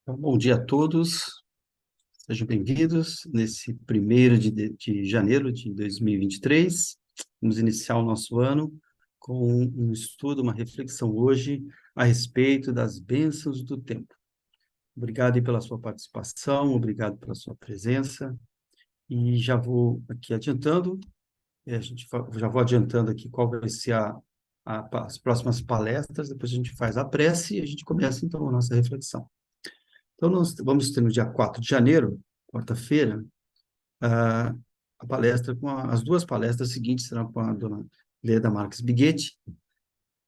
Então, bom dia a todos, sejam bem-vindos nesse 1º de janeiro de 2023. Vamos iniciar o nosso ano com um estudo, uma reflexão hoje a respeito das bênçãos do tempo. Obrigado aí pela sua participação, obrigado pela sua presença, e já vou aqui adiantando, já vou adiantando aqui qual vai ser as próximas palestras, depois a gente faz a prece e a gente começa então a nossa reflexão. Então, nós vamos ter no dia 4 de janeiro, quarta-feira, a, a palestra, as duas palestras seguintes serão com a dona Leda Marques Biguetti,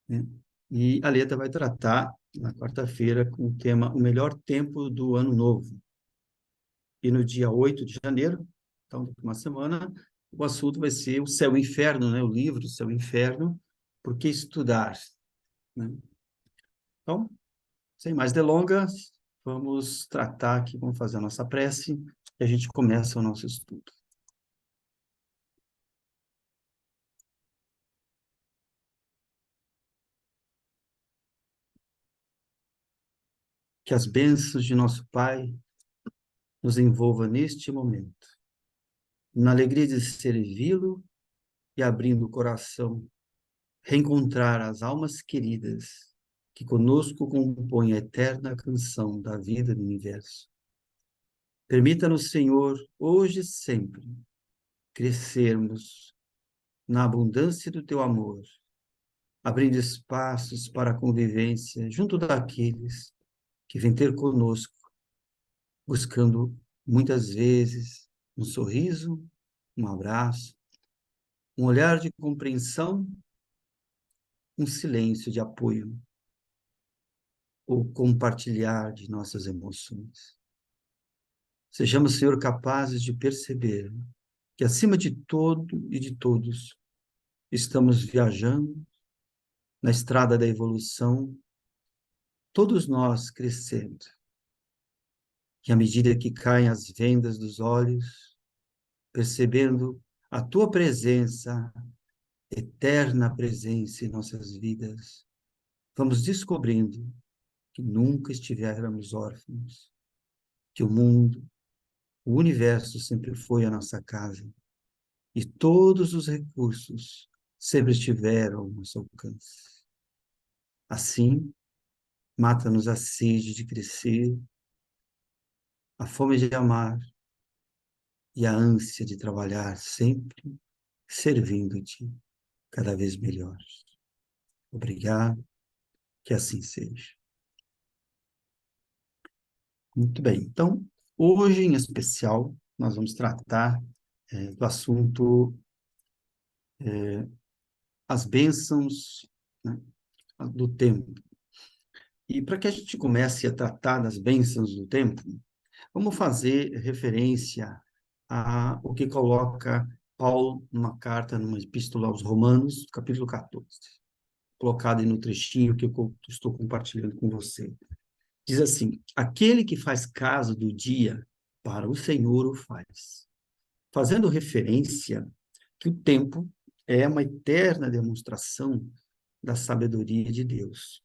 né? E a Leda vai tratar, na quarta-feira, com o tema O Melhor Tempo do Ano Novo. E no dia 8 de janeiro, então, daqui a uma semana, o assunto vai ser o Céu e o Inferno, né? O livro Céu e o Inferno, Por que Estudar? Né? Então, sem mais delongas, vamos tratar aqui, vamos fazer a nossa prece e a gente começa o nosso estudo. Que as bênçãos de nosso Pai nos envolva neste momento, na alegria de servi-lo e abrindo o coração, reencontrar as almas queridas que conosco compõem a eterna canção da vida do universo. Permita-nos, Senhor, hoje e sempre, crescermos na abundância do teu amor, abrindo espaços para a convivência junto daqueles que vêm ter conosco, buscando muitas vezes um sorriso, um abraço, um olhar de compreensão, um silêncio de apoio, ou compartilhar de nossas emoções. Sejamos, Senhor, capazes de perceber que, acima de todo e de todos, estamos viajando na estrada da evolução, todos nós crescendo. Que, à medida que caem as vendas dos olhos, percebendo a tua presença, eterna presença em nossas vidas, vamos descobrindo que nunca estivéramos órfãos, que o mundo, o universo sempre foi a nossa casa e todos os recursos sempre estiveram ao nosso alcance. Assim, mata-nos a sede de crescer, a fome de amar e a ânsia de trabalhar sempre servindo-te cada vez melhor. Obrigado, que assim seja. Muito bem, então, hoje em especial, nós vamos tratar do assunto as bênçãos, né, do tempo. E para que a gente comece a tratar das bênçãos do tempo, vamos fazer referência a o que coloca Paulo numa carta, numa epístola aos Romanos, capítulo 14, colocado aí no trechinho que eu estou compartilhando com você. Diz assim: aquele que faz caso do dia, para o Senhor o faz. Fazendo referência que o tempo é uma eterna demonstração da sabedoria de Deus.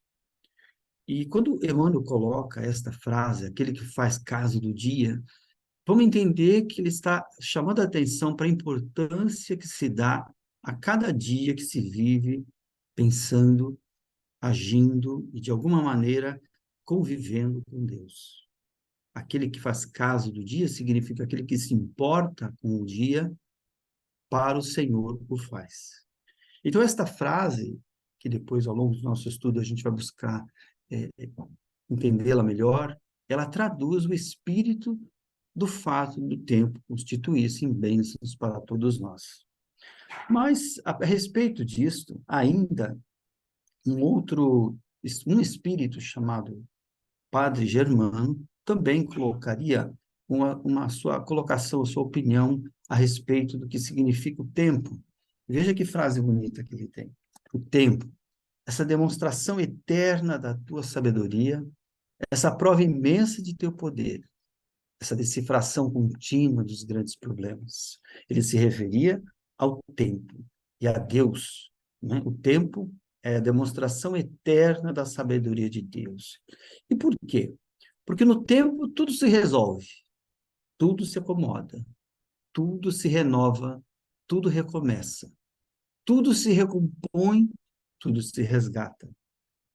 E quando Emmanuel coloca esta frase, aquele que faz caso do dia, vamos entender que ele está chamando a atenção para a importância que se dá a cada dia que se vive pensando, agindo e, de alguma maneira, convivendo com Deus. Aquele que faz caso do dia significa aquele que se importa com o dia, para o Senhor o faz. Então, esta frase, que depois, ao longo do nosso estudo, a gente vai buscar é, entendê-la melhor, ela traduz o espírito do fato do tempo constituir-se em bênçãos para todos nós. Mas, a respeito disto, ainda um espírito chamado Padre Germano também colocaria uma sua colocação, a sua opinião a respeito do que significa o tempo. Veja que frase bonita que ele tem. O tempo, essa demonstração eterna da tua sabedoria, essa prova imensa de teu poder, essa decifração contínua dos grandes problemas. Ele se referia ao tempo e a Deus, né? O tempo é a demonstração eterna da sabedoria de Deus. E por quê? Porque no tempo tudo se resolve, tudo se acomoda, tudo se renova, tudo recomeça, tudo se recompõe, tudo se resgata.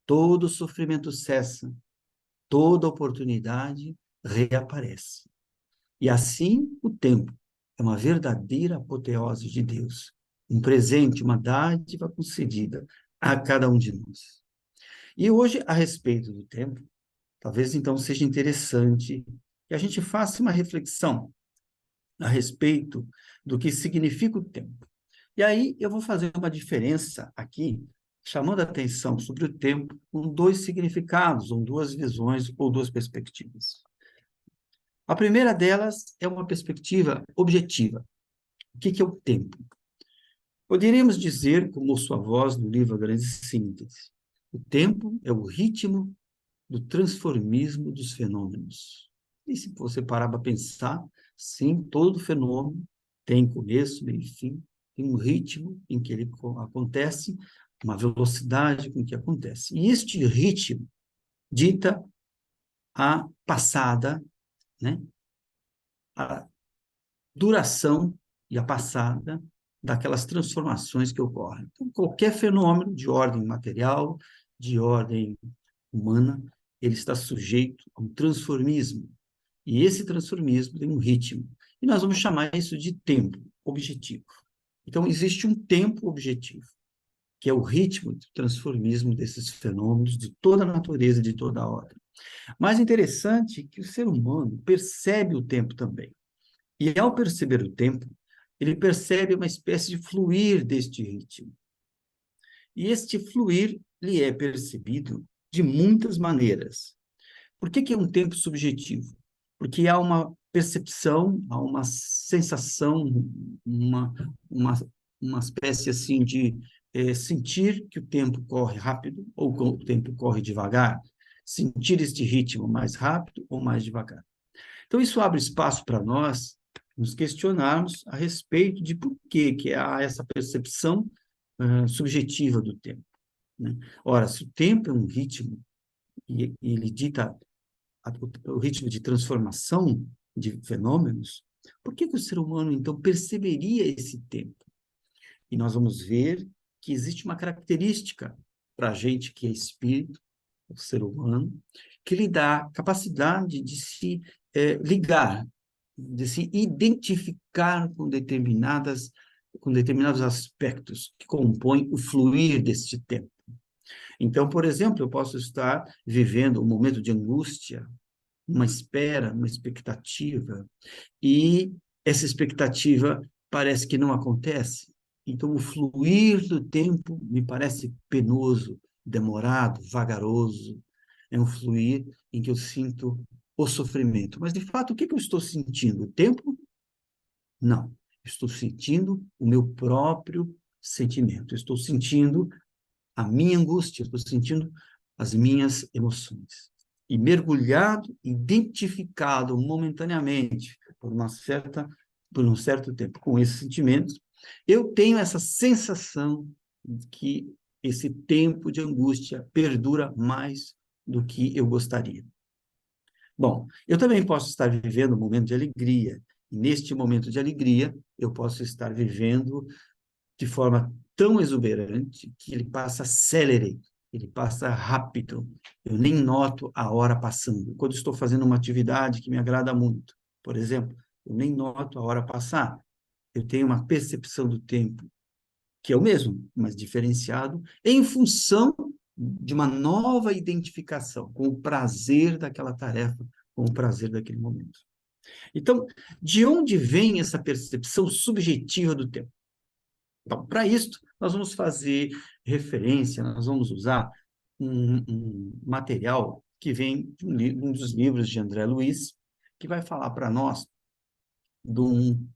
Todo sofrimento cessa, toda oportunidade reaparece. E assim o tempo é uma verdadeira apoteose de Deus, um presente, uma dádiva concedida a cada um de nós. E hoje, a respeito do tempo, talvez então seja interessante que a gente faça uma reflexão a respeito do que significa o tempo. E aí eu vou fazer uma diferença aqui, chamando a atenção sobre o tempo com dois significados, ou duas visões, ou duas perspectivas. A primeira delas é uma perspectiva objetiva. O que é o tempo? Poderíamos dizer, como sua voz no livro A Grande Síntese, o tempo é o ritmo do transformismo dos fenômenos. E se você parar para pensar, sim, todo fenômeno tem começo, meio e fim, tem um ritmo em que ele acontece, uma velocidade com que acontece. E este ritmo dita a passada, né, a duração e a passada daquelas transformações que ocorrem. Então, qualquer fenômeno de ordem material, de ordem humana, ele está sujeito a um transformismo. E esse transformismo tem um ritmo. E nós vamos chamar isso de tempo objetivo. Então, existe um tempo objetivo, que é o ritmo do transformismo desses fenômenos de toda a natureza, de toda a ordem. Mais interessante é que o ser humano percebe o tempo também. E ao perceber o tempo, ele percebe uma espécie de fluir deste ritmo. E este fluir lhe é percebido de muitas maneiras. Por que é um tempo subjetivo? Porque há uma percepção, há uma sensação, uma, uma, uma espécie assim de sentir que o tempo corre rápido ou que o tempo corre devagar, sentir este ritmo mais rápido ou mais devagar. Então, isso abre espaço para nós nos questionarmos a respeito de por que há essa percepção subjetiva do tempo, né? Ora, se o tempo é um ritmo e ele dita o ritmo de transformação de fenômenos, por que o ser humano, então, perceberia esse tempo? E nós vamos ver que existe uma característica para a gente que é espírito, o ser humano, que lhe dá capacidade de se ligar, de se identificar com determinados aspectos que compõem o fluir deste tempo. Então, por exemplo, eu posso estar vivendo um momento de angústia, uma espera, uma expectativa, e essa expectativa parece que não acontece. Então, o fluir do tempo me parece penoso, demorado, vagaroso. É um fluir em que eu sinto o sofrimento. Mas, de fato, o que eu estou sentindo? O tempo? Não. Estou sentindo o meu próprio sentimento. Estou sentindo a minha angústia, estou sentindo as minhas emoções. E mergulhado, identificado momentaneamente por um certo tempo com esses sentimentos, eu tenho essa sensação de que esse tempo de angústia perdura mais do que eu gostaria. Bom, eu também posso estar vivendo um momento de alegria, e neste momento de alegria, eu posso estar vivendo de forma tão exuberante que ele passa célere, ele passa rápido. Eu nem noto a hora passando. Quando estou fazendo uma atividade que me agrada muito, por exemplo, eu nem noto a hora passar. Eu tenho uma percepção do tempo que é o mesmo, mas diferenciado, em função de uma nova identificação com o prazer daquela tarefa, com o prazer daquele momento. Então, de onde vem essa percepção subjetiva do tempo? Então, para isso, nós vamos fazer referência, nós vamos usar um material que vem de um dos livros de André Luiz, que vai falar para nós de um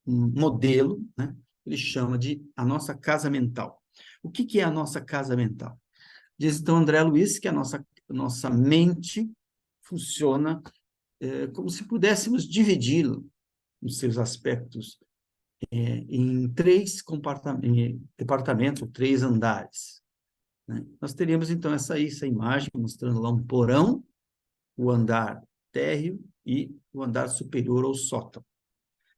modelo, né? Ele chama de a nossa casa mental. O que é a nossa casa mental? Diz então André Luiz que a nossa mente funciona como se pudéssemos dividi-lo nos seus aspectos em três departamentos, três andares, né? Nós teríamos, então, essa imagem mostrando lá um porão, o andar térreo e o andar superior ou sótão.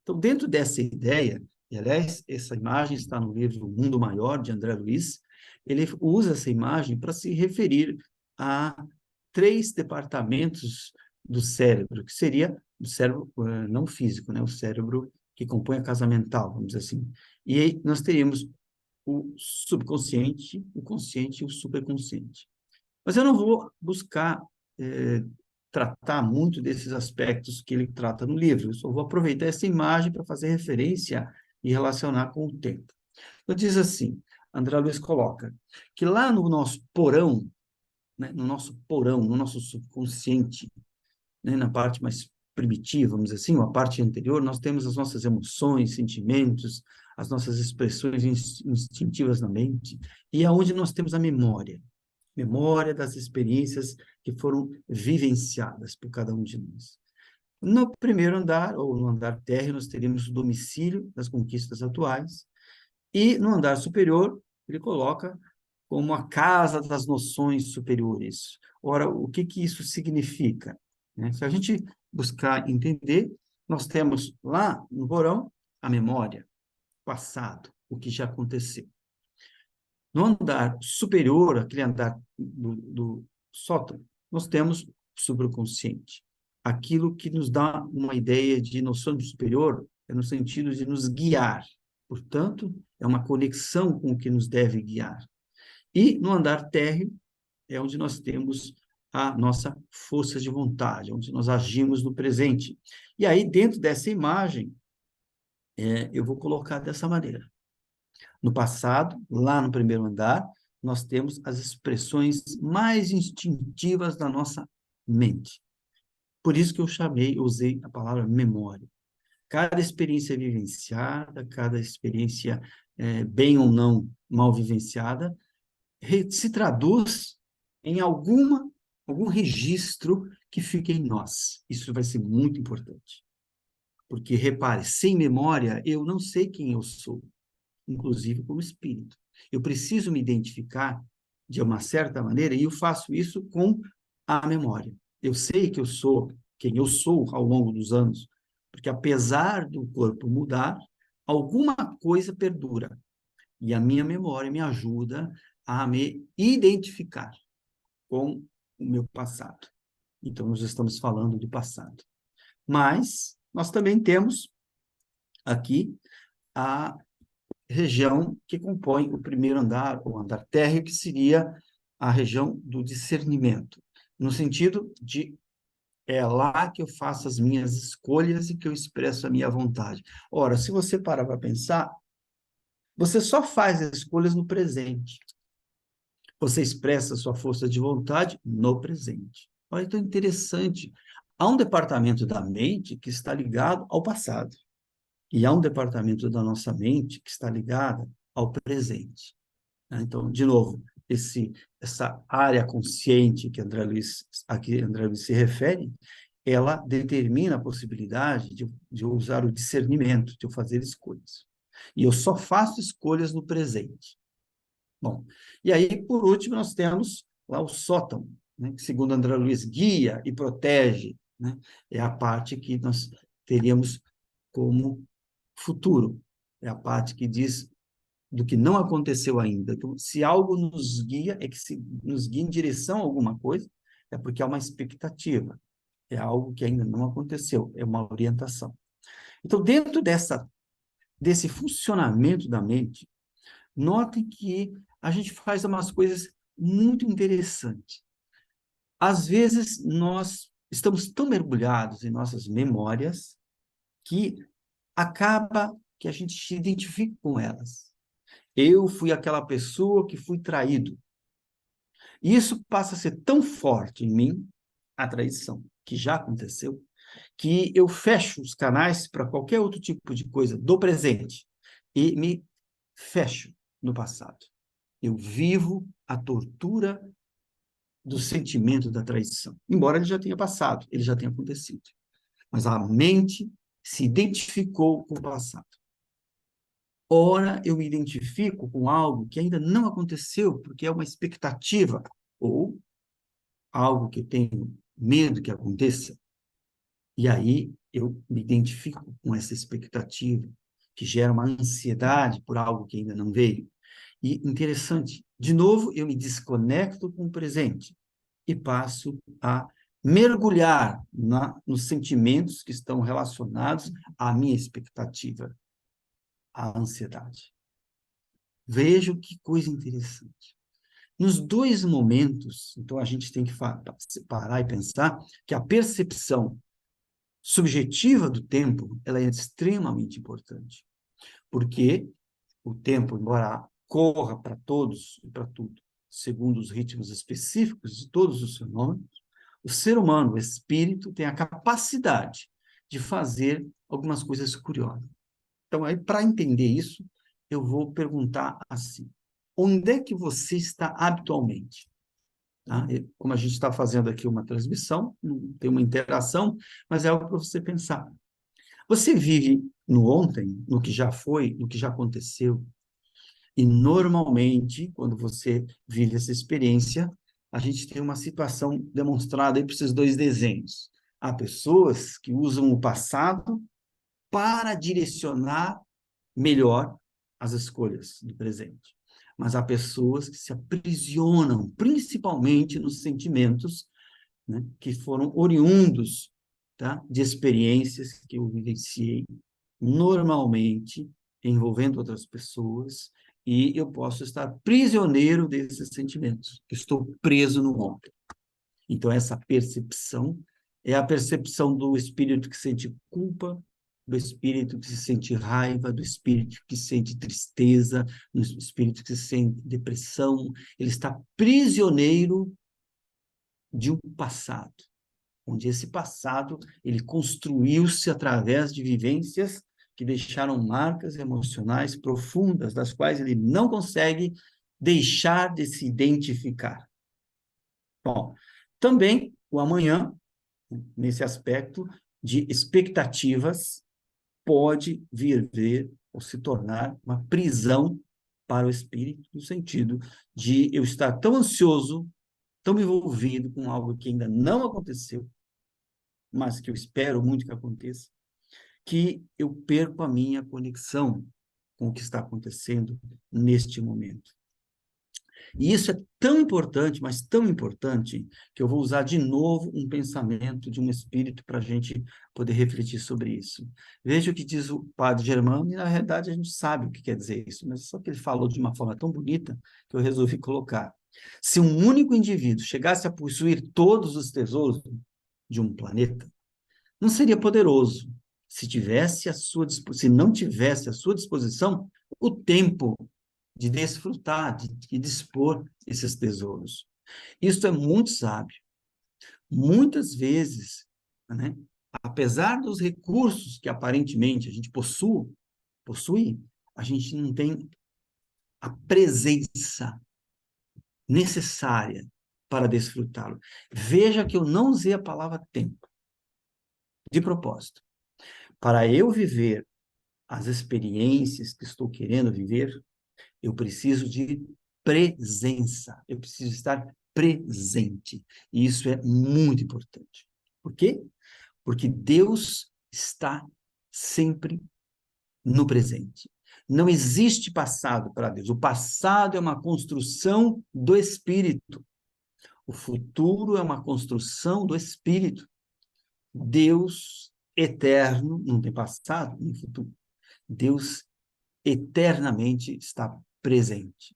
Então, dentro dessa ideia, e aliás, essa imagem está no livro Mundo Maior, de André Luiz, ele usa essa imagem para se referir a três departamentos do cérebro, que seria o cérebro não físico, né? O cérebro que compõe a casa mental, vamos dizer assim. E aí nós teríamos o subconsciente, o consciente e o superconsciente. Mas eu não vou buscar tratar muito desses aspectos que ele trata no livro, eu só vou aproveitar essa imagem para fazer referência e relacionar com o tempo. Então, diz assim, André Luiz coloca que lá no nosso porão, né, no nosso subconsciente, né, na parte mais primitiva, vamos dizer assim, a parte anterior, nós temos as nossas emoções, sentimentos, as nossas expressões instintivas na mente, e é onde nós temos a memória das experiências que foram vivenciadas por cada um de nós. No primeiro andar, ou no andar térreo, nós teríamos o domicílio das conquistas atuais, e no andar superior, ele coloca como a casa das noções superiores. Ora, o que que isso significa? Né? Se a gente buscar entender, nós temos lá no porão a memória, o passado, o que já aconteceu. No andar superior, aquele andar do sótão, nós temos o subconsciente. Aquilo que nos dá uma ideia de noção de superior é no sentido de nos guiar. Portanto, é uma conexão com o que nos deve guiar. E no andar térreo é onde nós temos a nossa força de vontade, onde nós agimos no presente. E aí, dentro dessa imagem, eu vou colocar dessa maneira. No passado, lá no primeiro andar, nós temos as expressões mais instintivas da nossa mente. Por isso que usei a palavra memória. Cada experiência vivenciada, cada experiência bem ou não mal vivenciada, se traduz em algum registro que fique em nós. Isso vai ser muito importante. Porque, repare, sem memória, eu não sei quem eu sou, inclusive como espírito. Eu preciso me identificar de uma certa maneira e eu faço isso com a memória. Eu sei que eu sou quem eu sou ao longo dos anos, porque apesar do corpo mudar, alguma coisa perdura. E a minha memória me ajuda a me identificar com o meu passado. Então, nós estamos falando do passado. Mas nós também temos aqui a região que compõe o primeiro andar, o andar térreo, que seria a região do discernimento, no sentido de é lá que eu faço as minhas escolhas e que eu expresso a minha vontade. Ora, se você parar para pensar, você só faz escolhas no presente. Você expressa a sua força de vontade no presente. Olha, então interessante. Há um departamento da mente que está ligado ao passado. E há um departamento da nossa mente que está ligado ao presente. Então, de novo, essa área consciente que aqui André Luiz se refere, ela determina a possibilidade de eu usar o discernimento, de eu fazer escolhas. E eu só faço escolhas no presente. Bom, e aí, por último, nós temos lá o sótão, né, que, segundo André Luiz, guia e protege, né, é a parte que nós teríamos como futuro, é a parte que diz do que não aconteceu ainda. Então, se algo nos guia, é que se nos guia em direção a alguma coisa, é porque há uma expectativa, é algo que ainda não aconteceu, é uma orientação. Então, dentro desse funcionamento da mente, notem que a gente faz umas coisas muito interessantes. Às vezes, nós estamos tão mergulhados em nossas memórias que acaba que a gente se identifica com elas. Eu fui aquela pessoa que fui traído. E isso passa a ser tão forte em mim, a traição, que já aconteceu, que eu fecho os canais para qualquer outro tipo de coisa do presente e me fecho no passado. Eu vivo a tortura do sentimento da traição, embora ele já tenha passado, ele já tenha acontecido. Mas a mente se identificou com o passado. Ora, eu me identifico com algo que ainda não aconteceu, porque é uma expectativa, ou algo que eu tenho medo que aconteça. E aí eu me identifico com essa expectativa, que gera uma ansiedade por algo que ainda não veio. E interessante, de novo, eu me desconecto com o presente e passo a mergulhar nos sentimentos que estão relacionados à minha expectativa, à ansiedade. Vejo que coisa interessante. Nos dois momentos, então a gente tem que parar e pensar que a percepção subjetiva do tempo, ela é extremamente importante, porque o tempo, embora corra para todos e para tudo, segundo os ritmos específicos de todos os fenômenos, o ser humano, o espírito, tem a capacidade de fazer algumas coisas curiosas. Então, aí, para entender isso, eu vou perguntar assim: onde é que você está habitualmente? Tá? Como a gente está fazendo aqui uma transmissão, não tem uma interação, mas é algo para você pensar. Você vive no ontem, no que já foi, no que já aconteceu, e normalmente, quando você vive essa experiência, a gente tem uma situação demonstrada aí por esses dois desenhos. Há pessoas que usam o passado para direcionar melhor as escolhas do presente. Mas há pessoas que se aprisionam, principalmente nos sentimentos, né, que foram oriundos, tá, de experiências que eu vivenciei normalmente, envolvendo outras pessoas, e eu posso estar prisioneiro desses sentimentos, estou preso no ontem. Então, essa percepção é a percepção do espírito que sente culpa, do espírito que se sente raiva, do espírito que sente tristeza, do espírito que sente depressão. Ele está prisioneiro de um passado, onde esse passado ele construiu-se através de vivências que deixaram marcas emocionais profundas, das quais ele não consegue deixar de se identificar. Bom, também o amanhã, nesse aspecto de expectativas, pode vir ver ou se tornar uma prisão para o espírito, no sentido de eu estar tão ansioso, tão envolvido com algo que ainda não aconteceu, mas que eu espero muito que aconteça, que eu perco a minha conexão com o que está acontecendo neste momento. E isso é tão importante, mas tão importante, que eu vou usar de novo um pensamento de um espírito para a gente poder refletir sobre isso. Veja o que diz o padre Germano, e na realidade a gente sabe o que quer dizer isso, mas só que ele falou de uma forma tão bonita que eu resolvi colocar. Se um único indivíduo chegasse a possuir todos os tesouros de um planeta, não seria poderoso se não tivesse à sua disposição o tempo de desfrutar, de dispor esses tesouros. Isso é muito sábio. Muitas vezes, né, apesar dos recursos que aparentemente a gente possui, a gente não tem a presença necessária para desfrutá-lo. Veja que eu não usei a palavra tempo, de propósito. Para eu viver as experiências que estou querendo viver, eu preciso de presença, eu preciso estar presente. E isso é muito importante. Por quê? Porque Deus está sempre no presente. Não existe passado para Deus. O passado é uma construção do espírito. O futuro é uma construção do espírito. Deus eterno não tem passado nem futuro. Deus eternamente está presente.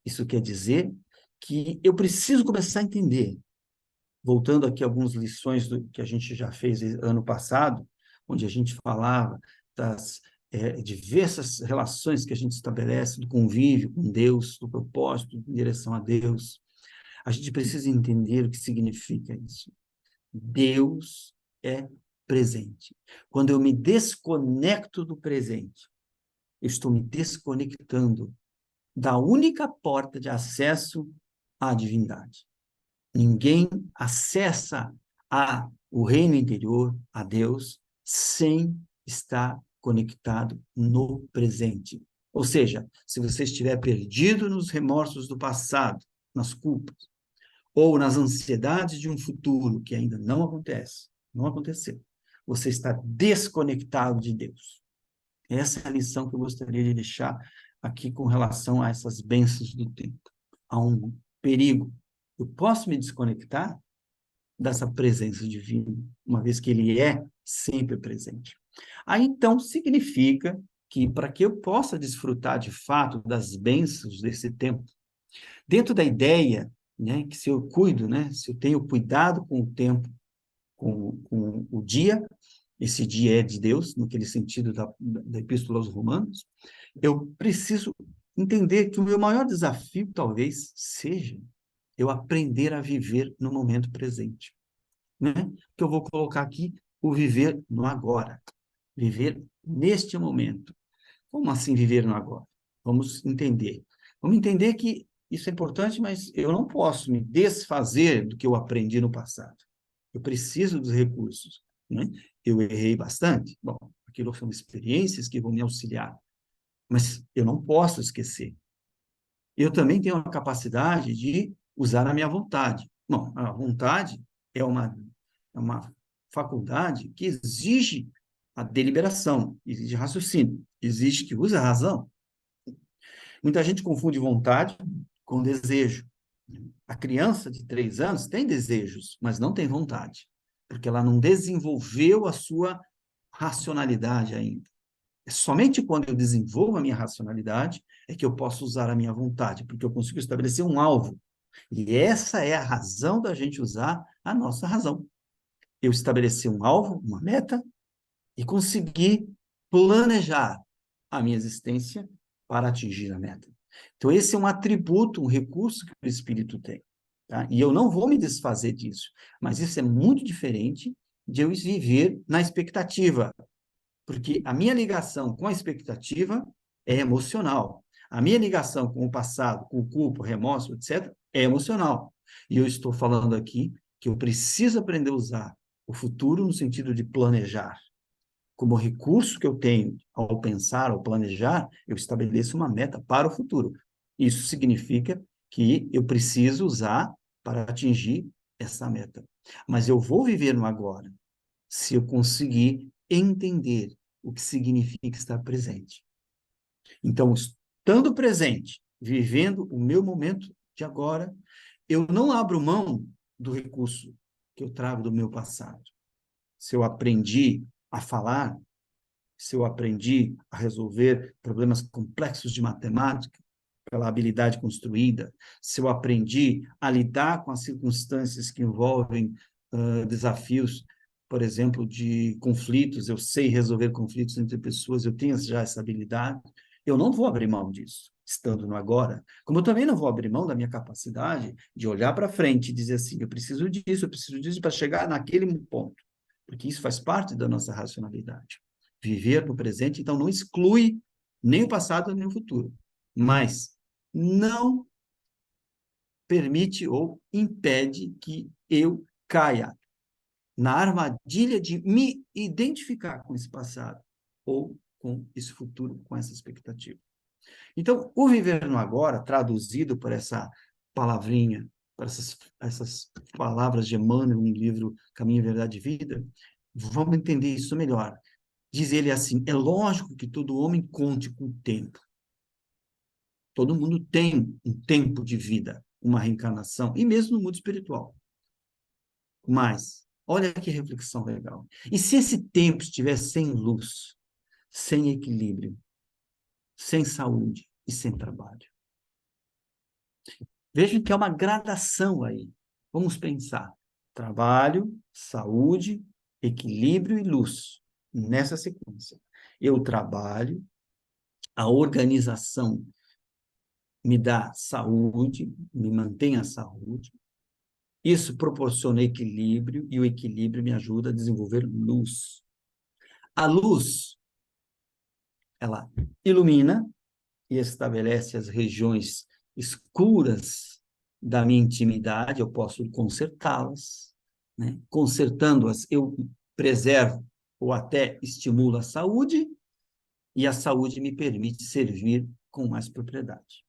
Isso quer dizer que eu preciso começar a entender, voltando aqui a algumas lições que a gente já fez ano passado, onde a gente falava das diversas relações que a gente estabelece, do convívio com Deus, do propósito em direção a Deus. A gente precisa entender o que significa isso. Deus é presente. Quando eu me desconecto do presente, eu estou me desconectando da única porta de acesso à divindade. Ninguém acessa o reino interior, a Deus, sem estar conectado no presente. Ou seja, se você estiver perdido nos remorsos do passado, nas culpas, ou nas ansiedades de um futuro que ainda não acontece, não aconteceu, você está desconectado de Deus. Essa é a lição que eu gostaria de deixar aqui com relação a essas bênçãos do tempo. Há um perigo. Eu posso me desconectar dessa presença divina, uma vez que ele é sempre presente. Aí, então, significa que, para que eu possa desfrutar de fato das bênçãos desse tempo, dentro da ideia, né, que se eu cuido, né, se eu tenho cuidado com o tempo, com o dia, esse dia é de Deus, naquele sentido da Epístola aos Romanos, eu preciso entender que o meu maior desafio, talvez, seja eu aprender a viver no momento presente, né? Que eu vou colocar aqui o viver no agora, viver neste momento. Como assim viver no agora? Vamos entender. Vamos entender que isso é importante, mas eu não posso me desfazer do que eu aprendi no passado. Eu preciso dos recursos, né? Eu errei bastante. Bom, aquilo são experiências que vão me auxiliar, mas eu não posso esquecer. Eu também tenho a capacidade de usar a minha vontade. Bom, a vontade é uma faculdade que exige a deliberação, exige raciocínio, exige que use a razão. Muita gente confunde vontade com desejo. A criança de 3 anos tem desejos, mas não tem vontade, porque ela não desenvolveu a sua racionalidade ainda. É somente quando eu desenvolvo a minha racionalidade é que eu posso usar a minha vontade, porque eu consigo estabelecer um alvo. E essa é a razão da gente usar a nossa razão. Eu estabelecer um alvo, uma meta, e conseguir planejar a minha existência para atingir a meta. Então, esse é um atributo, um recurso que o espírito tem. Tá? E eu não vou me desfazer disso, mas isso é muito diferente de eu viver na expectativa, porque a minha ligação com a expectativa é emocional. A minha ligação com o passado, com o culpa, remorso, etc., é emocional. E eu estou falando aqui que eu preciso aprender a usar o futuro no sentido de planejar. Como recurso que eu tenho ao pensar, ao planejar, eu estabeleço uma meta para o futuro. Isso significa que eu preciso usar para atingir essa meta. Mas eu vou viver no agora se eu conseguir entender o que significa estar presente. Então, estando presente, vivendo o meu momento de agora, eu não abro mão do recurso que eu trago do meu passado. Se eu aprendi a falar, se eu aprendi a resolver problemas complexos de matemática, pela habilidade construída, se eu aprendi a lidar com as circunstâncias que envolvem desafios, por exemplo, de conflitos, eu sei resolver conflitos entre pessoas, eu tenho já essa habilidade, eu não vou abrir mão disso, estando no agora, como eu também não vou abrir mão da minha capacidade de olhar para frente e dizer assim, eu preciso disso para chegar naquele ponto, porque isso faz parte da nossa racionalidade. Viver no presente, então, não exclui nem o passado nem o futuro, mas não permite ou impede que eu caia na armadilha de me identificar com esse passado ou com esse futuro, com essa expectativa. Então, o viver no agora, traduzido por essa palavrinha, por essas palavras de Emmanuel no livro Caminho, Verdade e Vida, vamos entender isso melhor. Diz ele assim, é lógico que todo homem conte com o tempo. Todo mundo tem um tempo de vida, uma reencarnação, e mesmo no mundo espiritual. Mas, olha que reflexão legal. E se esse tempo estiver sem luz, sem equilíbrio, sem saúde e sem trabalho? Vejam que é uma gradação aí. Vamos pensar. Trabalho, saúde, equilíbrio e luz. Nessa sequência. Eu trabalho, a organização me dá saúde, me mantém a saúde. Isso proporciona equilíbrio e o equilíbrio me ajuda a desenvolver luz. A luz, ela ilumina e estabelece as regiões escuras da minha intimidade, eu posso consertá-las, né? Consertando-as, eu preservo ou até estimulo a saúde, e a saúde me permite servir com mais propriedade.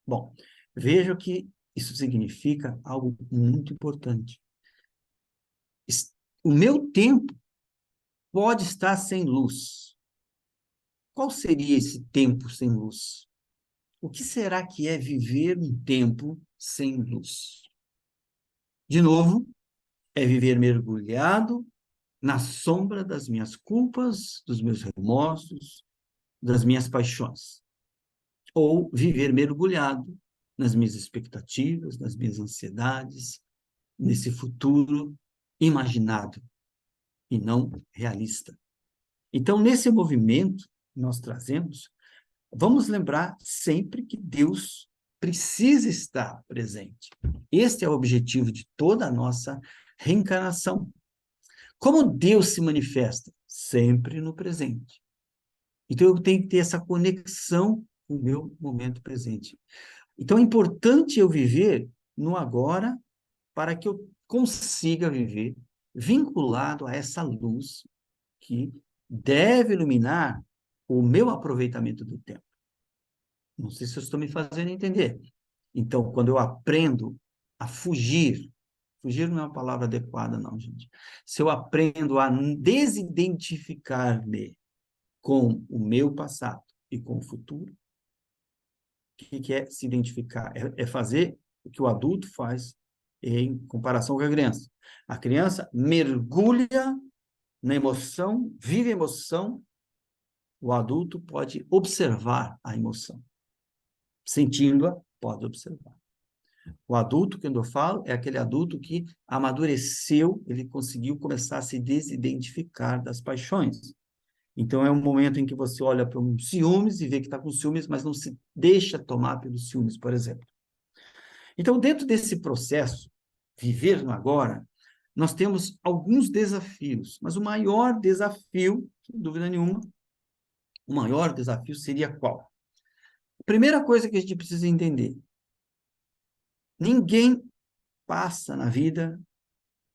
Bom, vejo que Isso significa algo muito importante. O meu tempo pode estar sem luz. Qual seria esse tempo sem luz? O que será que é viver um tempo sem luz? De novo, é viver mergulhado na sombra das minhas culpas, dos meus remorsos, das minhas paixões. Ou viver mergulhado nas minhas expectativas, nas minhas ansiedades, nesse futuro imaginado e não realista. Então, nesse movimento que nós trazemos, vamos lembrar sempre que Deus precisa estar presente. Este é o objetivo de toda a nossa reencarnação. Como Deus se manifesta? Sempre no presente. Então, eu tenho que ter essa conexão com o meu momento presente. Então, é importante eu viver no agora para que eu consiga viver vinculado a essa luz que deve iluminar o meu aproveitamento do tempo. Não sei se eu estou me fazendo entender. Então, quando eu aprendo a fugir, fugir não é uma palavra adequada, não, gente. Se eu aprendo a desidentificar-me com o meu passado e com o futuro, o que é se identificar? É fazer o que o adulto faz em comparação com a criança. A criança mergulha na emoção, vive a emoção, o adulto pode observar a emoção. Sentindo-a, pode observar. O adulto, quando eu falo, é aquele adulto que amadureceu, ele conseguiu começar a se desidentificar das paixões. Então, é um momento em que você olha para um ciúmes e vê que está com ciúmes, mas não se deixa tomar pelos ciúmes, por exemplo. Então, dentro desse processo, viver no agora, nós temos alguns desafios, mas o maior desafio, sem dúvida nenhuma, o maior desafio seria qual? A primeira coisa que a gente precisa entender, ninguém passa na vida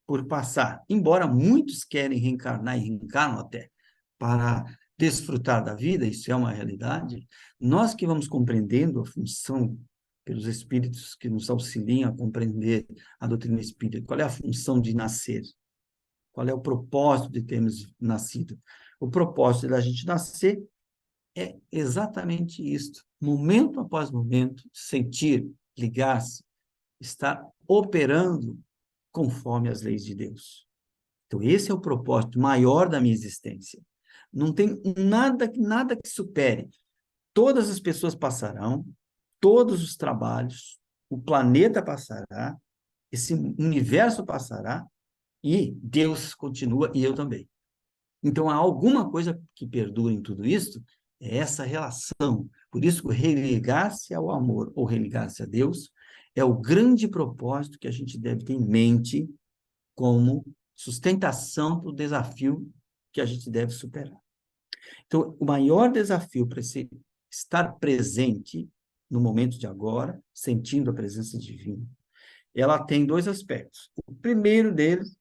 por passar, embora muitos querem reencarnar e reencarnam até para desfrutar da vida, isso é uma realidade, nós que vamos compreendendo a função pelos espíritos que nos auxiliam a compreender a doutrina espírita, qual é a função de nascer, qual é o propósito de termos nascido. O propósito da gente nascer é exatamente isto, momento após momento, sentir, ligar-se, estar operando conforme as leis de Deus. Então, esse é o propósito maior da minha existência. Não tem nada que supere. Todas as pessoas passarão, todos os trabalhos, o planeta passará, esse universo passará, e Deus continua, e eu também. Então, há alguma coisa que perdura em tudo isso, é essa relação. Por isso, religar-se ao amor ou religar-se a Deus é o grande propósito que a gente deve ter em mente como sustentação para o desafio que a gente deve superar. Então, o maior desafio para estar presente no momento de agora, sentindo a presença divina, ela tem dois aspectos. O primeiro deles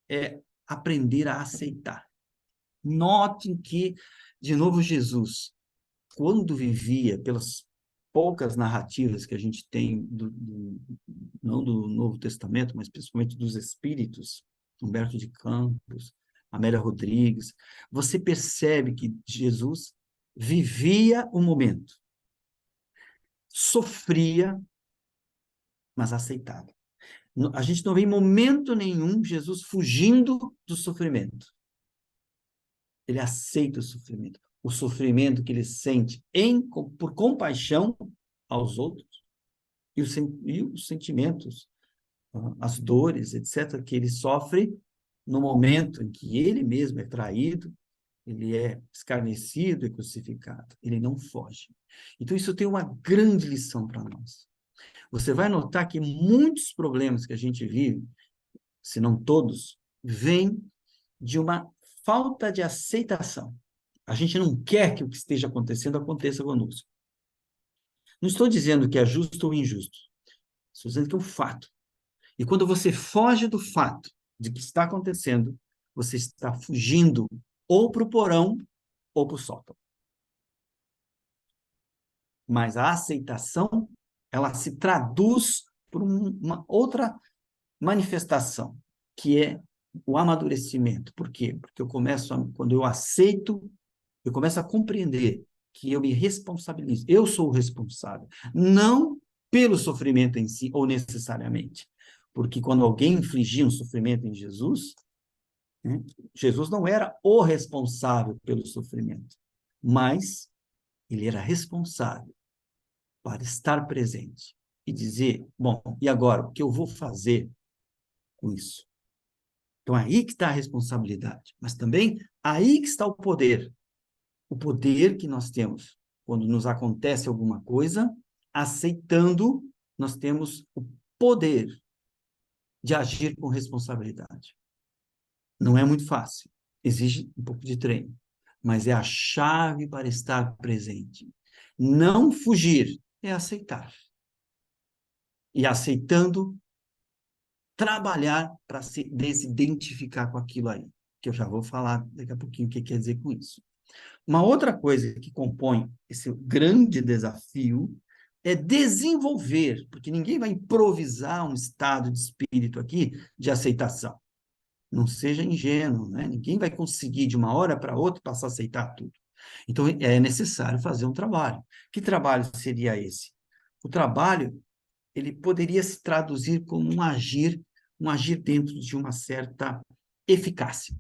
é aprender a aceitar. Notem que, de novo, Jesus, quando vivia, pelas poucas narrativas que a gente tem, não do Novo Testamento, mas principalmente dos Espíritos, Humberto de Campos, Amélia Rodrigues, você percebe que Jesus vivia o momento, sofria, mas aceitava. A gente não vê em momento nenhum Jesus fugindo do sofrimento. Ele aceita o sofrimento que ele sente por compaixão aos outros, e os sentimentos, as dores, etc., que ele sofre no momento em que ele mesmo é traído, ele é escarnecido e crucificado. Ele não foge. Então, isso tem uma grande lição para nós. Você vai notar que muitos problemas que a gente vive, se não todos, vêm de uma falta de aceitação. A gente não quer que o que esteja acontecendo aconteça conosco. Não estou dizendo que é justo ou injusto. Estou dizendo que é um fato. E quando você foge do fato de que está acontecendo, você está fugindo ou para o porão ou para o sótão. Mas a aceitação, ela se traduz por uma outra manifestação, que é o amadurecimento. Por quê? Porque quando eu aceito, eu começo a compreender que eu me responsabilizo. Eu sou o responsável, não pelo sofrimento em si, ou necessariamente. Porque quando alguém infligia um sofrimento em Jesus, né, Jesus não era o responsável pelo sofrimento, mas ele era responsável para estar presente e dizer, bom, e agora, o que eu vou fazer com isso? Então, aí que está a responsabilidade, mas também aí que está o poder. O poder que nós temos quando nos acontece alguma coisa, aceitando, nós temos o poder de agir com responsabilidade. Não é muito fácil, exige um pouco de treino, mas é a chave para estar presente. Não fugir, é aceitar. E aceitando, trabalhar para se desidentificar com aquilo aí, que eu já vou falar daqui a pouquinho o que quer dizer com isso. Uma outra coisa que compõe esse grande desafio é desenvolver, porque ninguém vai improvisar um estado de espírito aqui de aceitação. Não seja ingênuo, né? Ninguém vai conseguir de uma hora para outra passar a aceitar tudo. Então é necessário fazer um trabalho. Que trabalho seria esse? O trabalho, ele poderia se traduzir como um agir dentro de uma certa eficácia,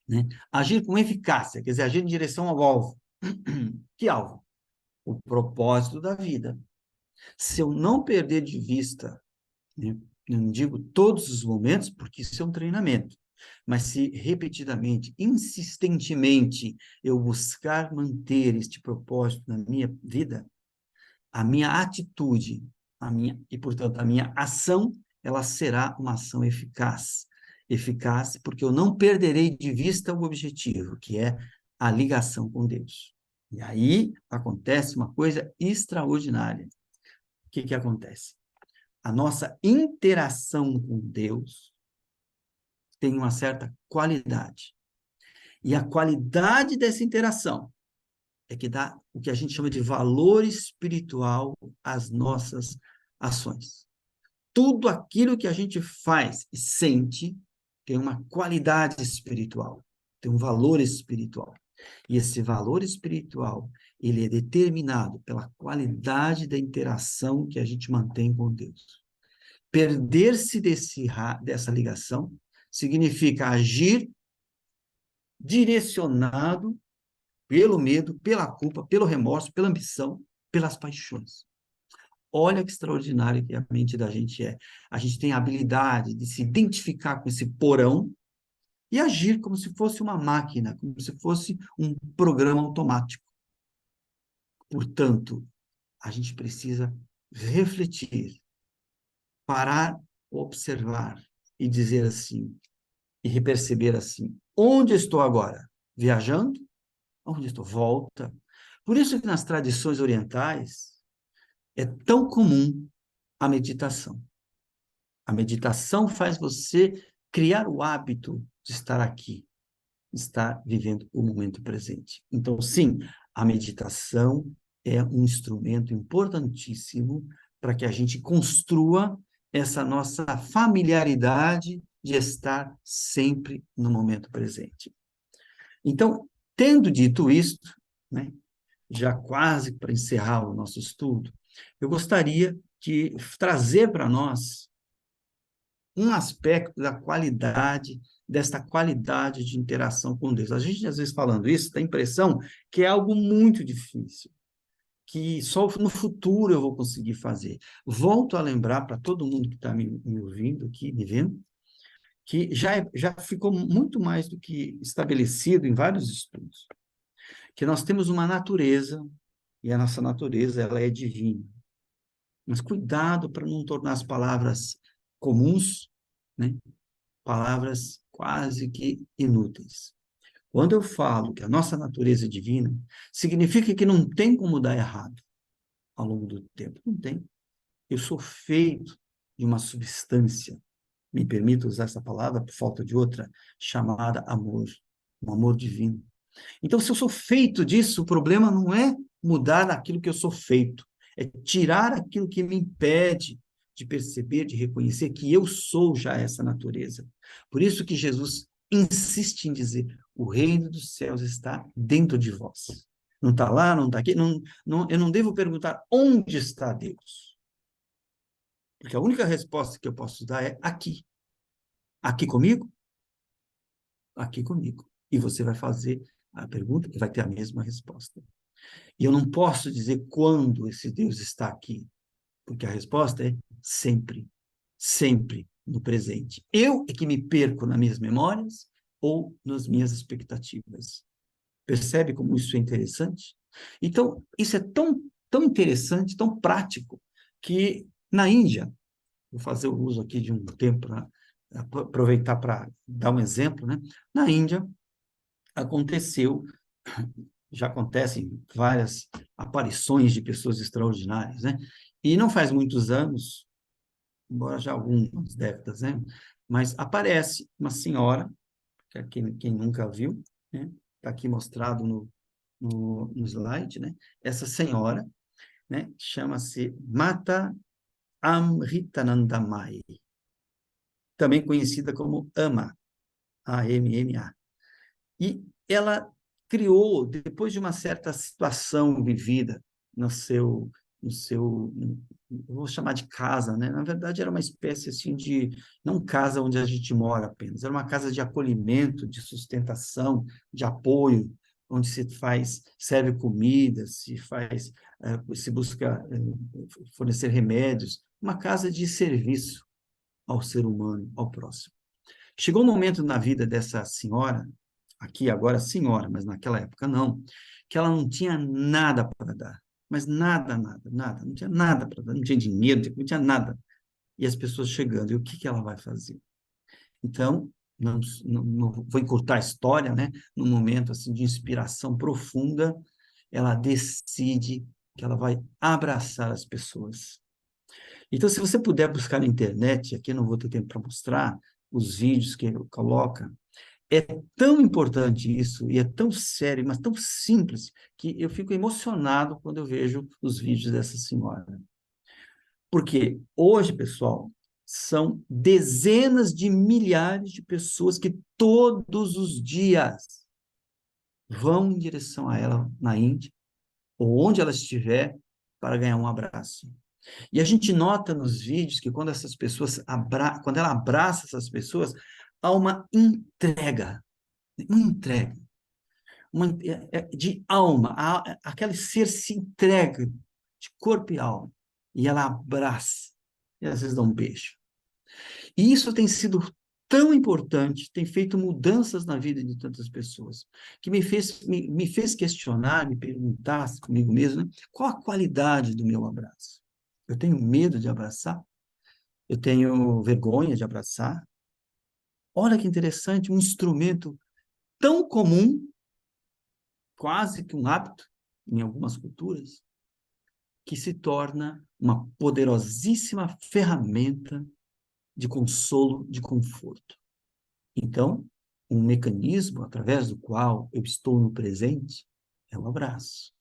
né? Agir com eficácia, quer dizer, agir em direção ao alvo. Que alvo? O propósito da vida. Se eu não perder de vista, né, eu não digo todos os momentos, porque isso é um treinamento, mas se repetidamente, insistentemente, eu buscar manter este propósito na minha vida, a minha atitude, e, portanto, a minha ação, ela será uma ação eficaz. Eficaz porque eu não perderei de vista o objetivo, que é a ligação com Deus. E aí acontece uma coisa extraordinária. O que acontece? A nossa interação com Deus tem uma certa qualidade. E a qualidade dessa interação é que dá o que a gente chama de valor espiritual às nossas ações. Tudo aquilo que a gente faz e sente tem uma qualidade espiritual, tem um valor espiritual. E esse valor espiritual, ele é determinado pela qualidade da interação que a gente mantém com Deus. Perder-se dessa ligação significa agir direcionado pelo medo, pela culpa, pelo remorso, pela ambição, pelas paixões. Olha que extraordinário que a mente da gente é. A gente tem a habilidade de se identificar com esse porão e agir como se fosse uma máquina, como se fosse um programa automático. Portanto, a gente precisa refletir, parar, observar e dizer assim, e perceber assim, onde estou agora? Viajando? Onde estou? Volta. Por isso que nas tradições orientais é tão comum a meditação. A meditação faz você criar o hábito de estar aqui, estar vivendo o momento presente. Então, sim, a meditação é um instrumento importantíssimo para que a gente construa essa nossa familiaridade de estar sempre no momento presente. Então, tendo dito isto, né, já quase para encerrar o nosso estudo, eu gostaria de trazer para nós um aspecto da qualidade, desta qualidade de interação com Deus. A gente, às vezes, falando isso, tem a impressão que é algo muito difícil, que só no futuro eu vou conseguir fazer. Volto a lembrar para todo mundo que está me ouvindo aqui, me vendo, que já ficou muito mais do que estabelecido em vários estudos, que nós temos uma natureza, e a nossa natureza ela é divina. Mas cuidado para não tornar as palavras comuns, né, palavras quase que inúteis. Quando eu falo que a nossa natureza é divina, significa que não tem como dar errado ao longo do tempo. Não tem. Eu sou feito de uma substância, me permito usar essa palavra por falta de outra, chamada amor, um amor divino. Então, se eu sou feito disso, o problema não é mudar aquilo que eu sou feito, é tirar aquilo que me impede de perceber, de reconhecer que eu sou já essa natureza. Por isso que Jesus insiste em dizer, o reino dos céus está dentro de vós. Não está lá, não está aqui. Eu não devo perguntar onde está Deus. Porque a única resposta que eu posso dar é aqui. Aqui comigo? Aqui comigo. E você vai fazer a pergunta e vai ter a mesma resposta. E eu não posso dizer quando esse Deus está aqui, porque a resposta é sempre, sempre no presente. Eu é que me perco nas minhas memórias ou nas minhas expectativas. Percebe como isso é interessante? Então, isso é tão interessante, tão prático, que na Índia, vou fazer o uso aqui de um tempo para aproveitar para dar um exemplo, né? Na Índia, aconteceu, já acontecem várias aparições de pessoas extraordinárias, né? E não faz muitos anos, embora já algumas décadas, né? Mas aparece uma senhora, que é quem nunca viu, né? Está aqui mostrado no slide, né? Essa senhora, né? Chama-se Mata Amritanandamayi, também conhecida como Ama, A-M-M-A. E ela criou, depois de uma certa situação vivida no seu, eu vou chamar de casa, né? Na verdade, era uma espécie assim de, não casa onde a gente mora apenas, era uma casa de acolhimento, de sustentação, de apoio, onde se faz, serve comida, se busca fornecer remédios, uma casa de serviço ao ser humano, ao próximo. Chegou um momento na vida dessa senhora, aqui agora senhora, mas naquela época não, que ela não tinha nada para dar, mas nada, nada, nada, não tinha nada para dar, não tinha dinheiro, não tinha nada. E as pessoas chegando, e o que ela vai fazer? Então, não vou encurtar a história, né? Num momento assim de inspiração profunda, ela decide que ela vai abraçar as pessoas. Então, se você puder buscar na internet, aqui não vou ter tempo para mostrar os vídeos que ele coloca, é tão importante isso, e é tão sério, mas tão simples, que eu fico emocionado quando eu vejo os vídeos dessa senhora. Porque hoje, pessoal, são dezenas de milhares de pessoas que todos os dias vão em direção a ela na Índia, ou onde ela estiver, para ganhar um abraço. E a gente nota nos vídeos que quando essas pessoas quando ela abraça essas pessoas, há uma entrega, de alma, aquele ser se entrega de corpo e alma, e ela abraça, e às vezes dá um beijo. E isso tem sido tão importante, tem feito mudanças na vida de tantas pessoas, que me fez questionar, me perguntar comigo mesmo, né, qual a qualidade do meu abraço? Eu tenho medo de abraçar? Eu tenho vergonha de abraçar? Olha que interessante, um instrumento tão comum, quase que um hábito em algumas culturas, que se torna uma poderosíssima ferramenta de consolo, de conforto. Então, um mecanismo através do qual eu estou no presente é o abraço.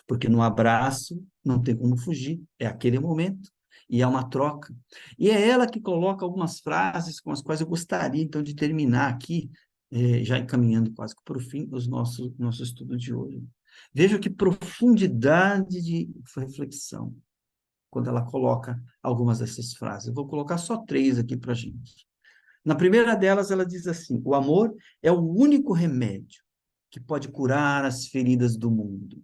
Porque no abraço não tem como fugir, é aquele momento, e é uma troca. E é ela que coloca algumas frases com as quais eu gostaria, então, de terminar aqui, já encaminhando quase que para o fim do nosso estudo de hoje. Veja que profundidade de reflexão quando ela coloca algumas dessas frases. Eu vou colocar só 3 aqui para a gente. Na primeira delas, ela diz assim: o amor é o único remédio que pode curar as feridas do mundo.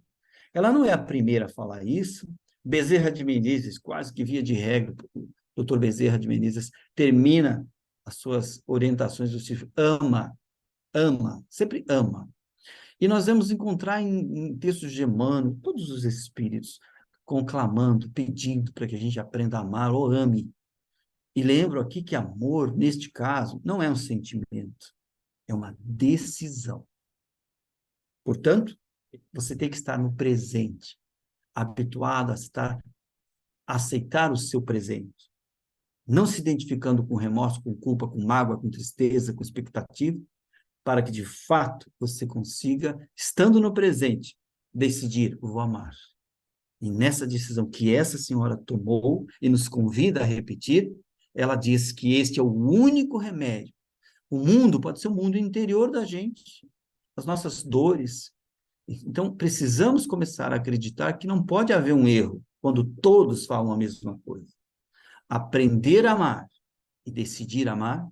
Ela não é a primeira a falar isso. Bezerra de Menezes, quase que via de regra, o doutor Bezerra de Menezes termina as suas orientações do tipo ama, ama, sempre ama. E nós vamos encontrar em textos de Emmanuel todos os espíritos conclamando, pedindo para que a gente aprenda a amar ou ame. E lembro aqui que amor, neste caso, não é um sentimento, é uma decisão. Portanto, você tem que estar no presente, habituado a aceitar o seu presente, não se identificando com remorso, com culpa, com mágoa, com tristeza, com expectativa, para que, de fato, você consiga, estando no presente, decidir, vou amar. E nessa decisão que essa senhora tomou e nos convida a repetir, ela diz que este é o único remédio. O mundo pode ser o mundo interior da gente, as nossas dores. Então, precisamos começar a acreditar que não pode haver um erro quando todos falam a mesma coisa. Aprender a amar e decidir amar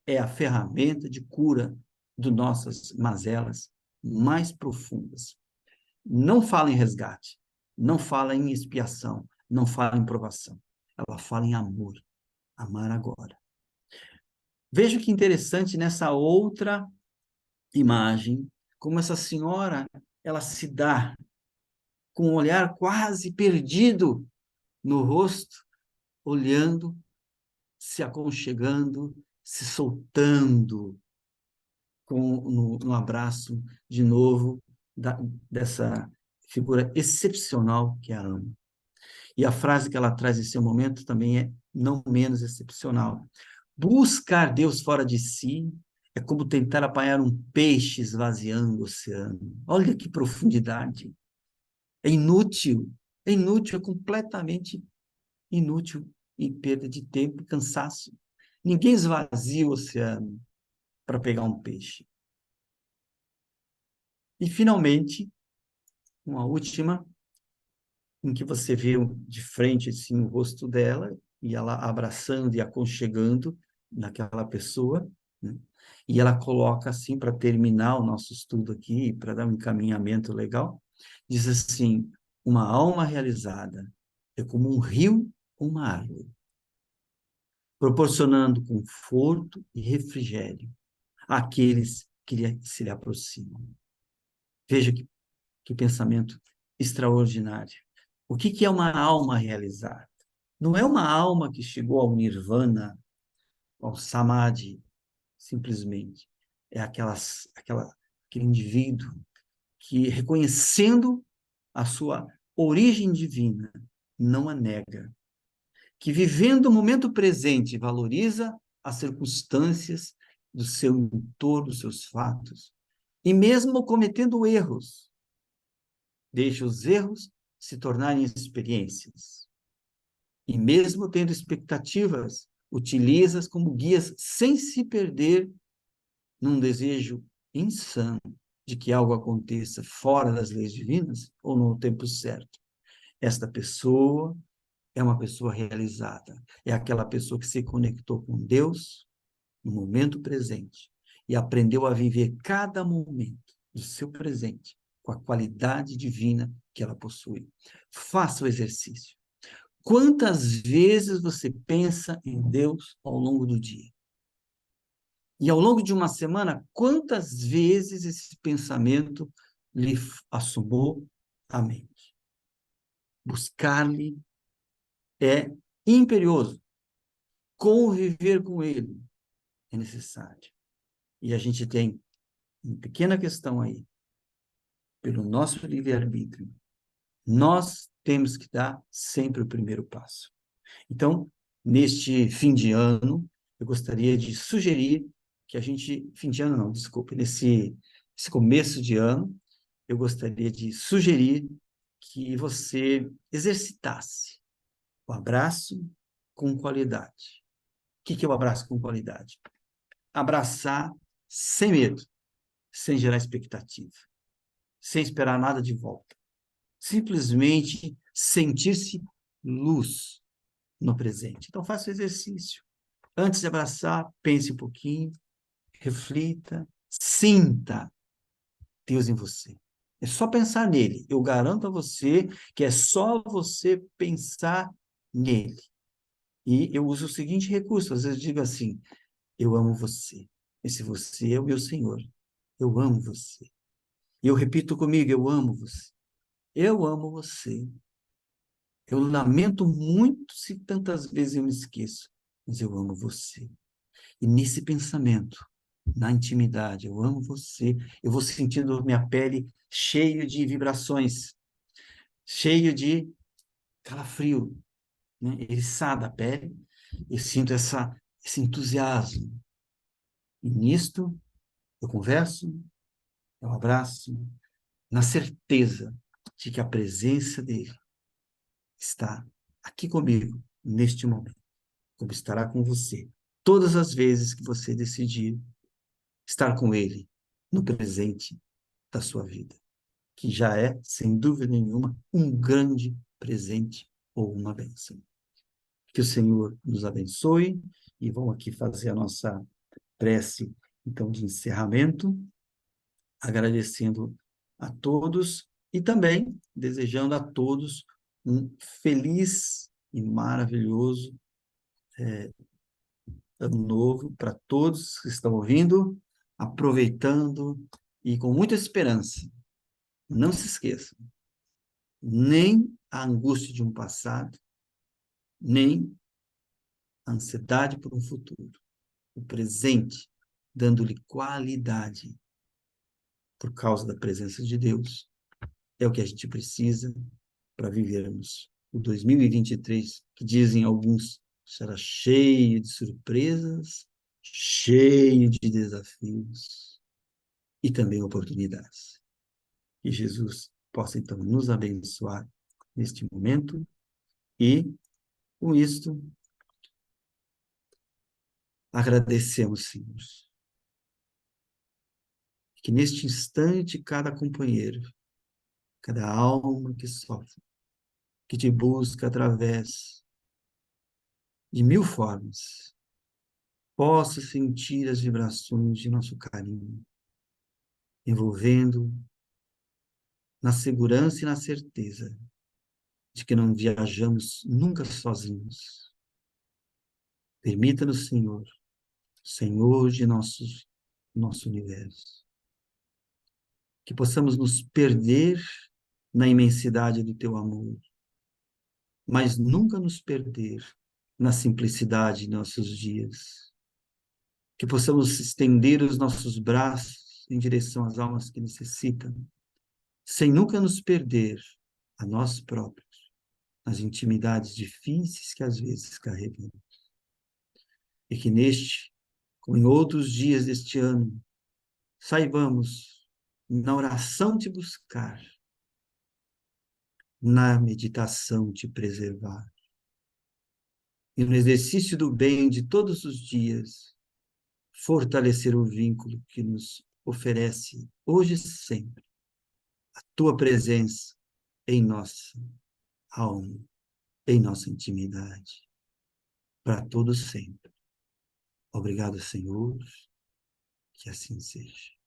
é a ferramenta de cura de nossas mazelas mais profundas. Não fala em resgate, não fala em expiação, não fala em provação. Ela fala em amor, amar agora. Veja que interessante nessa outra imagem, como essa senhora, ela se dá com um olhar quase perdido no rosto, olhando, se aconchegando, se soltando no abraço de novo dessa figura excepcional que é a Ana. E a frase que ela traz nesse momento também é não menos excepcional. Buscar Deus fora de si é como tentar apanhar um peixe esvaziando o oceano. Olha que profundidade. É inútil, é completamente inútil e perda de tempo e cansaço. Ninguém esvazia o oceano para pegar um peixe. E, finalmente, uma última, em que você vê de frente assim, o rosto dela, e ela abraçando e aconchegando naquela pessoa, né? E ela coloca assim, para terminar o nosso estudo aqui, para dar um encaminhamento legal, diz assim, uma alma realizada é como um rio ou uma árvore, proporcionando conforto e refrigério àqueles que se lhe aproximam. Veja que pensamento extraordinário. O que é uma alma realizada? Não é uma alma que chegou ao nirvana, ao samadhi, simplesmente. É aquele indivíduo que, reconhecendo a sua origem divina, não a nega. Que, vivendo o momento presente, valoriza as circunstâncias do seu entorno, dos seus fatos. E mesmo cometendo erros, deixa os erros se tornarem experiências. E mesmo tendo expectativas, utiliza-as como guias sem se perder num desejo insano de que algo aconteça fora das leis divinas ou no tempo certo. Esta pessoa é uma pessoa realizada, é aquela pessoa que se conectou com Deus no momento presente e aprendeu a viver cada momento do seu presente com a qualidade divina que ela possui. Faça o exercício. Quantas vezes você pensa em Deus ao longo do dia? E ao longo de uma semana, quantas vezes esse pensamento lhe assomou a mente? Buscar-lhe é imperioso. Conviver com ele é necessário. E a gente tem uma pequena questão aí. Pelo nosso livre-arbítrio, nós temos que dar sempre o primeiro passo. Então, neste fim de ano, eu gostaria de sugerir que a gente, fim de ano não, desculpe, esse começo de ano, eu gostaria de sugerir que você exercitasse o abraço com qualidade. O que é o abraço com qualidade? Abraçar sem medo, sem gerar expectativa, sem esperar nada de volta. Simplesmente sentir-se luz no presente. Então, faça o exercício. Antes de abraçar, pense um pouquinho, reflita, sinta Deus em você. É só pensar nele. Eu garanto a você que é só você pensar nele. E eu uso o seguinte recurso, às vezes digo assim, eu amo você. Esse você é o meu Senhor. Eu amo você. E eu repito comigo, eu amo você. Eu amo você. Eu lamento muito se tantas vezes eu me esqueço, mas eu amo você. E nesse pensamento, na intimidade, eu amo você, eu vou sentindo minha pele cheio de vibrações, cheio de calafrio, né? Eriçada a pele, eu sinto esse entusiasmo. E nisto, eu converso, eu abraço, na certeza de que a presença dele está aqui comigo, neste momento, como estará com você, todas as vezes que você decidir estar com Ele no presente da sua vida, que já é, sem dúvida nenhuma, um grande presente ou uma bênção. Que o Senhor nos abençoe e vamos aqui fazer a nossa prece, então, de encerramento, agradecendo a todos e também desejando a todos um feliz e maravilhoso ano novo para todos que estão ouvindo, aproveitando e com muita esperança. Não se esqueçam, nem a angústia de um passado, nem a ansiedade por um futuro. O presente, dando-lhe qualidade por causa da presença de Deus, é o que a gente precisa para vivermos o 2023, que dizem alguns será cheio de surpresas, cheio de desafios e também oportunidades. Que Jesus possa então nos abençoar neste momento e, com isto, agradecemos, Senhor, que neste instante cada companheiro, cada alma que sofre, que te busca através de mil formas, possa sentir as vibrações de nosso carinho, envolvendo na segurança e na certeza de que não viajamos nunca sozinhos. Permita-nos, Senhor, Senhor de nosso universo, que possamos nos perder na imensidade do teu amor, mas nunca nos perder na simplicidade de nossos dias. Que possamos estender os nossos braços em direção às almas que necessitam, sem nunca nos perder a nós próprios, nas intimidades difíceis que às vezes carregamos. E que neste, como em outros dias deste ano, saibamos, na oração te buscar, na meditação te preservar, e no exercício do bem de todos os dias, fortalecer o vínculo que nos oferece, hoje e sempre, a tua presença em nossa alma, em nossa intimidade, para todos sempre. Obrigado, Senhor, que assim seja.